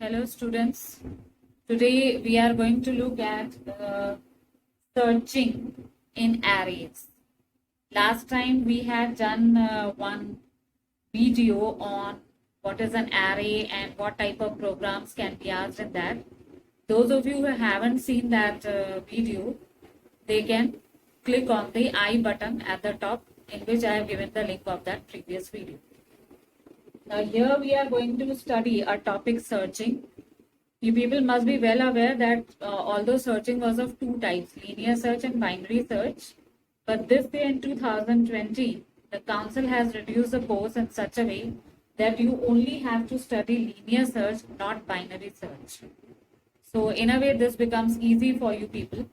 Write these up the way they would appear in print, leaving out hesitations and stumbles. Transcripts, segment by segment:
Hello students, today we are going to look at searching in arrays. Last time we had done one video on what is an array and what type of programs can be asked in that. Those of you who haven't seen that video, they can click on the I button at the top, in which I have given the link of that previous video. Now here we are going to study a topic searching. You people must be well aware that although searching was of two types, linear search and binary search, but this year in 2020, the council has reduced the course in such a way that you only have to study linear search, not binary search. So in a way, this becomes easy for you people.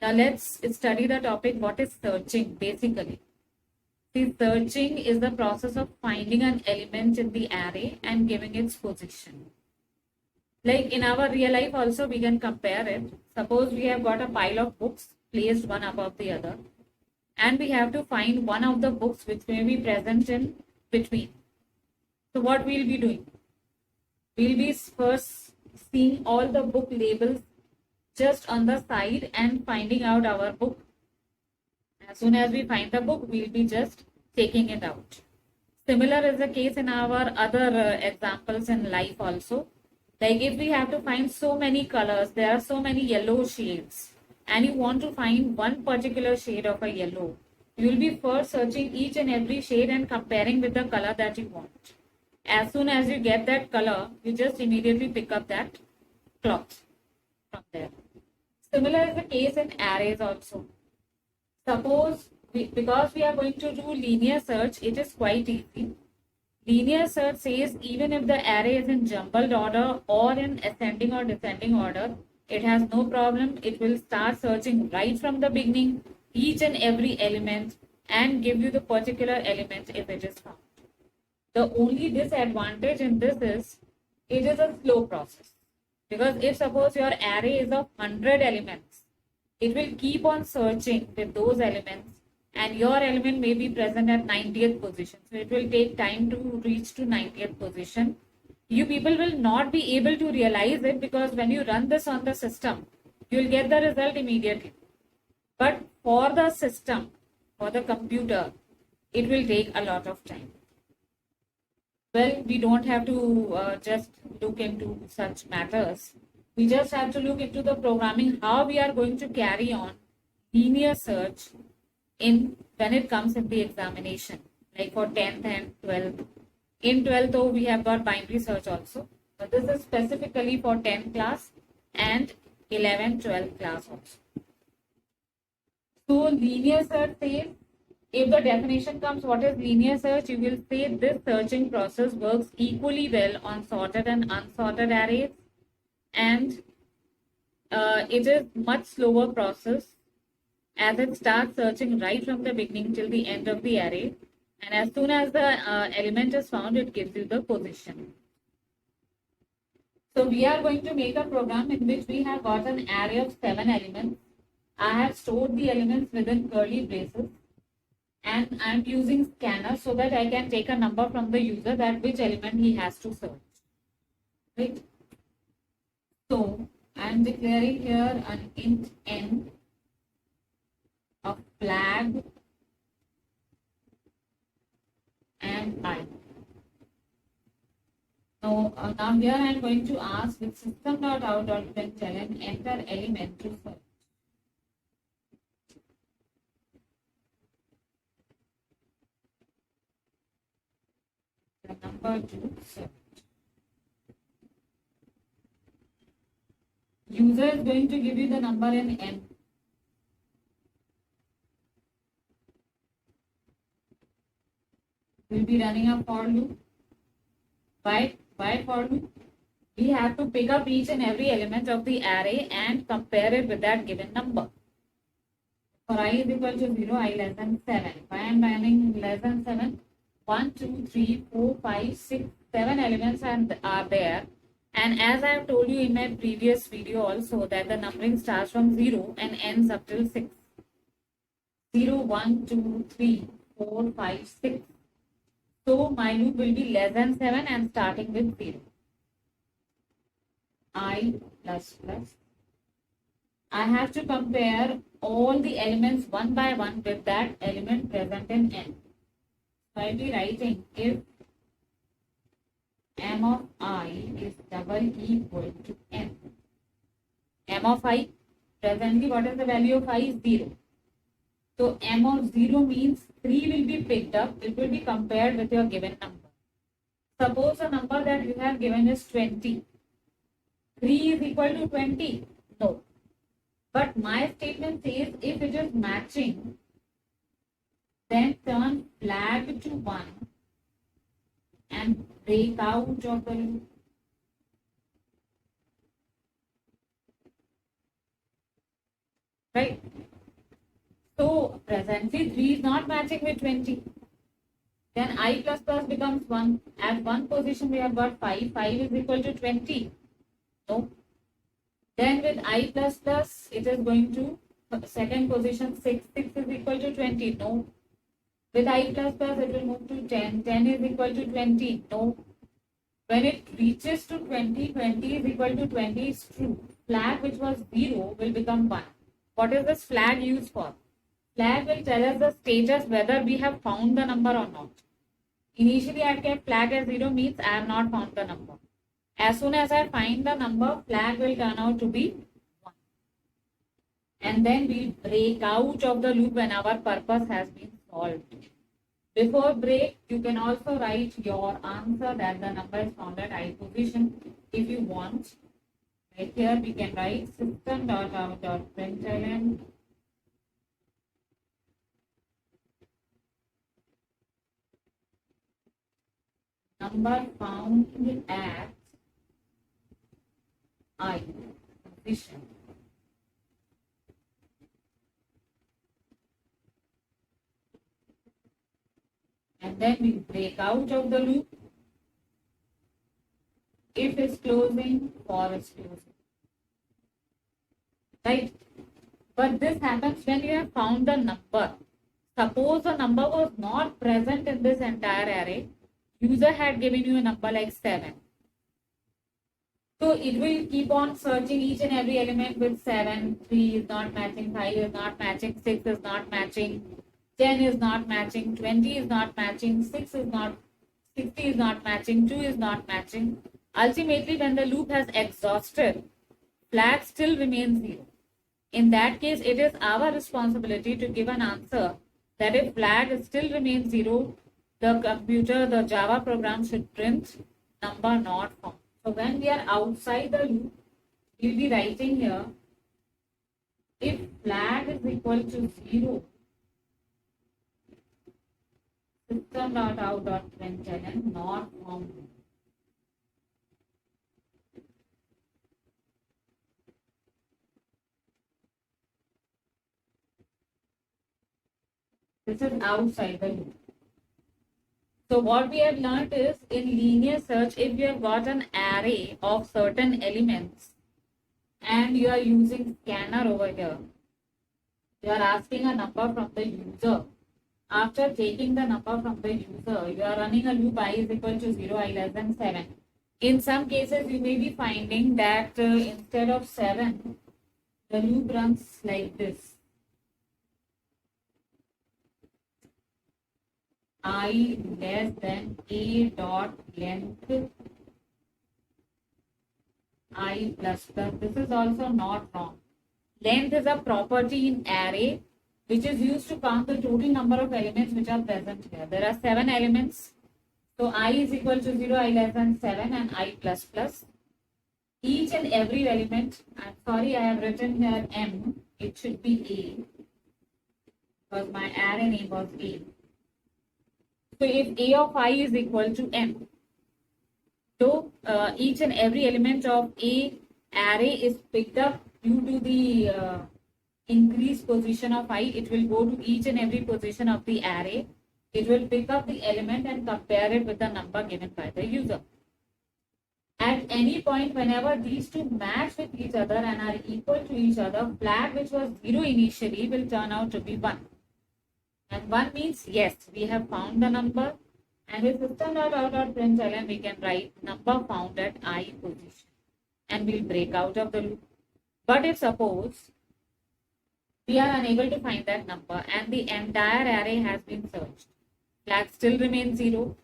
Now let's study the topic, what is searching basically. See, searching is the process of finding an element in the array and giving its position. Like in our real life also, we can compare it. Suppose we have got a pile of books placed one above the other, and we have to find one of the books which may be present in between. So what we'll be doing? We'll be first seeing all the book labels just on the side and finding out our book. As soon as we find the book, we'll be just taking it out. Similar is the case in our other examples in life also. Like if we have to find so many colors, there are so many yellow shades, and you want to find one particular shade of a yellow, you will be first searching each and every shade and comparing with the color that you want. As soon as you get that color, you just immediately pick up that cloth from there. Similar is the case in arrays also. Suppose because we are going to do linear search, it is quite easy. Linear search says even if the array is in jumbled order or in ascending or descending order, it has no problem. It will start searching right from the beginning, each and every element, and give you the particular element if it is found. The only disadvantage in this is it is a slow process. Because if suppose your array is of 100 elements, it will keep on searching with those elements, and your element may be present at 90th position. So it will take time to reach to 90th position. You people will not be able to realize it because when you run this on the system, you will get the result immediately. But for the system, for the computer, it will take a lot of time. Well, we don't have to just look into such matters. We just have to look into the programming, how we are going to carry on linear search in when it comes in the examination, like for 10th and 12th. In 12th, though, we have got binary search also, but this is specifically for 10th class and 11th, 12th class also. So linear search says, if the definition comes, what is linear search? You will say this searching process works equally well on sorted and unsorted arrays, and it is much slower process as it starts searching right from the beginning till the end of the array, and as soon as the element is found, it gives you the position. So we are going to make a program in which we have got an array of 7 elements. I have stored the elements within curly braces, and I am using scanner so that I can take a number from the user that which element he has to search. Right? So I am declaring here an int n of flag and I. Now here I am going to ask with system.out.println enter element to search. The number to search. User is going to give you the number in n. We'll be running a for loop. By for loop, we have to pick up each and every element of the array and compare it with that given number. For I is equal to 0, I less than 7. If I am running less than 7, 1, 2, 3, 4, 5, 6, 7 elements are there. And as I have told you in my previous video also, that the numbering starts from 0 and ends up till 6. 0, 1, 2, 3, 4, 5, 6. So my loop will be less than 7 and starting with 0. I plus plus. I have to compare all the elements one by one with that element present in n. So I'll be writing if m of I is double equal to n. M of I, presently what is the value of I is 0. So m of 0 means 3 will be picked up. It will be compared with your given number. Suppose the number that you have given is 20. 3 is equal to 20. No. But my statement says if it is matching, then turn flag to 1 and break out of the loop. Right? So presently 3 is not matching with 20. Then I plus plus becomes 1. At one position we have got 5. 5 is equal to 20. No. Then with I plus plus it is going to second position 6. 6 is equal to 20. No. With I plus plus it will move to 10. 10 is equal to 20. No. When it reaches to 20, 20 is equal to 20 is true. Flag which was 0 will become 1. What is this flag used for? Flag will tell us the status whether we have found the number or not. Initially I kept flag as 0 means I have not found the number. As soon as I find the number, flag will turn out to be 1. And then we break out of the loop when our purpose has been solved. Before break, you can also write your answer that the number is found at I position if you want. Right here we can write system.out.println number found at I position. And then we break out of the loop. If is closing, for is closing. Right? But this happens when you have found the number. Suppose the number was not present in this entire array. User had given you a number like 7. So it will keep on searching each and every element with 7. 3 is not matching, 5 is not matching, 6 is not matching, 10 is not matching, 20 is not matching, 60 is not matching, 2 is not matching. Ultimately, when the loop has exhausted, flag still remains 0. In that case, it is our responsibility to give an answer that if flag still remains 0, the Java program should print number not found. So when we are outside the loop, we'll be writing here, if flag is equal to 0, system.out.println not found. This is outside the loop. So what we have learned is in linear search, if you have got an array of certain elements and you are using scanner over here, you are asking a number from the user. After taking the number from the user, you are running a loop I is equal to 0, I less than 7. In some cases, you may be finding that instead of 7, the loop runs like this. I less than a dot length I plus plus. This is also not wrong. Length is a property in array which is used to count the total number of elements which are present here. There are 7 elements. So I is equal to 0, I less than 7 and I plus plus. Each and every element, I'm sorry I have written here M, it should be A because my array name was A. So if A of I is equal to M, so each and every element of A array is picked up due to the increased position of I. It will go to each and every position of the array. It will pick up the element and compare it with the number given by the user. At any point, whenever these two match with each other and are equal to each other, flag which was 0 initially will turn out to be 1. And 1 means yes, we have found the number. And with system.out.println, we can write number found at I position. And then we'll break out of the loop. But if suppose we are unable to find that number and the entire array has been searched, flag still remains 0.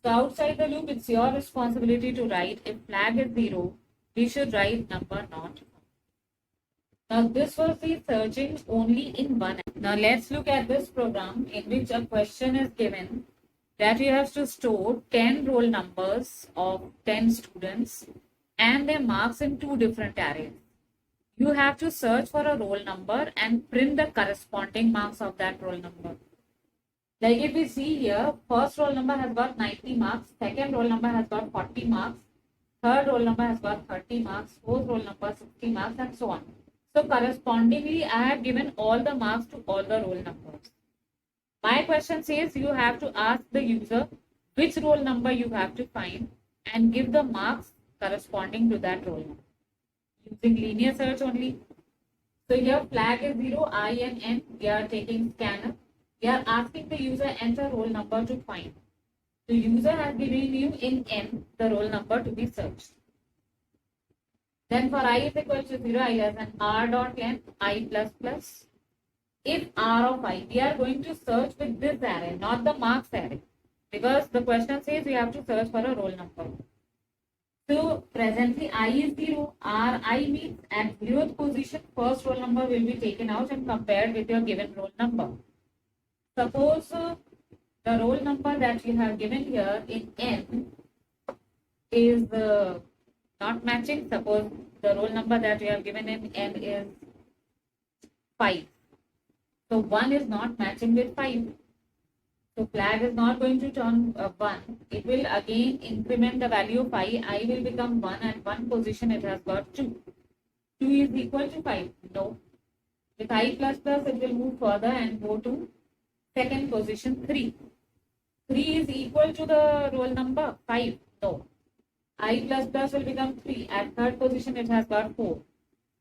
So outside the loop, it's your responsibility to write if flag is 0, we should write number not found. Now this was the searching only in one. Now let's look at this program in which a question is given that you have to store 10 roll numbers of 10 students and their marks in 2 different arrays. You have to search for a roll number and print the corresponding marks of that roll number. Like if we see here, first roll number has got 90 marks, second roll number has got 40 marks, third roll number has got 30 marks, fourth roll number 60 marks, and so on. So correspondingly, I have given all the marks to all the roll numbers. My question says you have to ask the user which roll number you have to find and give the marks corresponding to that roll number using linear search only. So here flag is 0, I and N. We are taking scanner. We are asking the user enter roll number to find. The user has given you in N the roll number to be searched. Then for I is equal to 0, I less than R dot N, I plus plus. If R of I, we are going to search with this array, not the marks array. Because the question says we have to search for a roll number. So presently I is 0, R I means at 0th position, first roll number will be taken out and compared with your given roll number. Suppose the roll number that you have given here in N is not matching. Suppose the roll number that you have given in N is 5. So 1 is not matching with 5. So flag is not going to turn 1. It will again increment the value of I. I will become 1. At one position it has got 2. 2 is equal to 5. No. With I plus plus it will move further and go to second position 3. 3 is equal to the roll number 5. No. I plus plus will become 3. At third position it has got 4.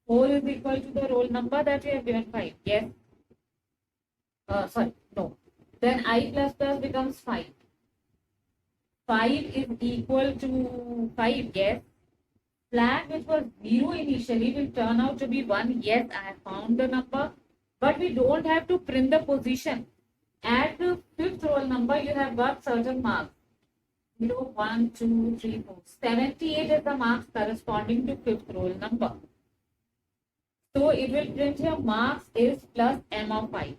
4 is equal to the roll number that you have given 5. Yes. No. Then I plus plus becomes 5. 5 is equal to 5. Yes. Flag which was 0 initially will turn out to be 1. Yes, I have found the number. But we don't have to print the position. At the fifth roll number, you have got certain marks. 0, 1, 2, 3, 4. 78 is the marks corresponding to fifth roll number. So it will print here marks is plus M of I.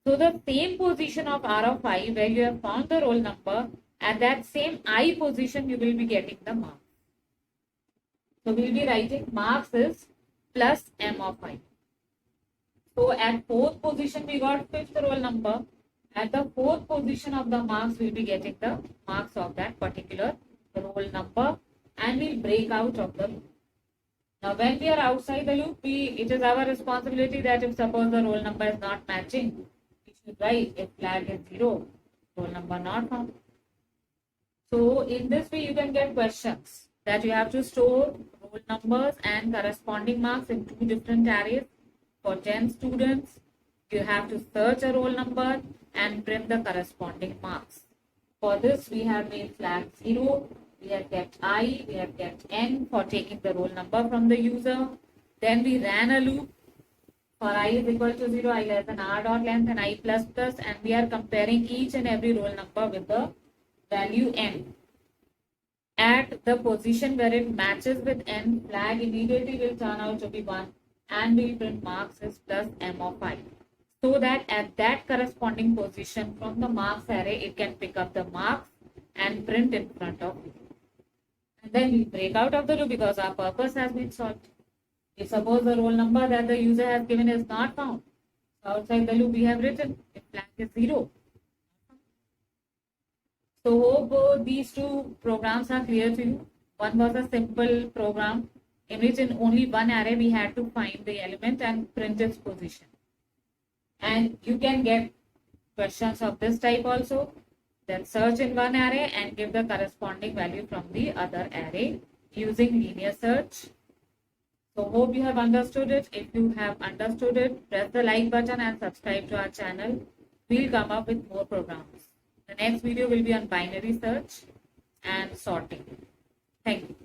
So the same position of R of I where you have found the roll number, at that same I position you will be getting the marks. So we will be writing marks is plus M of I. So at fourth position we got fifth roll number. At the fourth position of the marks we will be getting the marks of that particular roll number and we will break out of the loop. Now when we are outside the loop, it is our responsibility that if suppose the roll number is not matching, we should write if flag is 0, roll number not found. So in this way you can get questions that you have to store roll numbers and corresponding marks in 2 different arrays. For 10 students, you have to search a roll number and print the corresponding marks. For this, we have made flag 0, we have kept I, we have kept N for taking the roll number from the user. Then we ran a loop for I is equal to 0, I less than R dot length and I plus plus, and we are comparing each and every roll number with the value N. At the position where it matches with N, flag immediately will turn out to be 1 and we print marks is plus M of I. So that at that corresponding position from the marks array, it can pick up the marks and print in front of you. And then we break out of the loop because our purpose has been solved. If suppose the roll number that the user has given is not found, so outside the loop we have written if flag is 0. So hope these 2 programs are clear to you. One was a simple program in which in only one array we had to find the element and print its position. And you can get questions of this type also. Then search in one array and give the corresponding value from the other array using linear search. So hope you have understood it. If you have understood it, press the like button and subscribe to our channel. We'll come up with more programs. The next video will be on binary search and sorting. Thank you.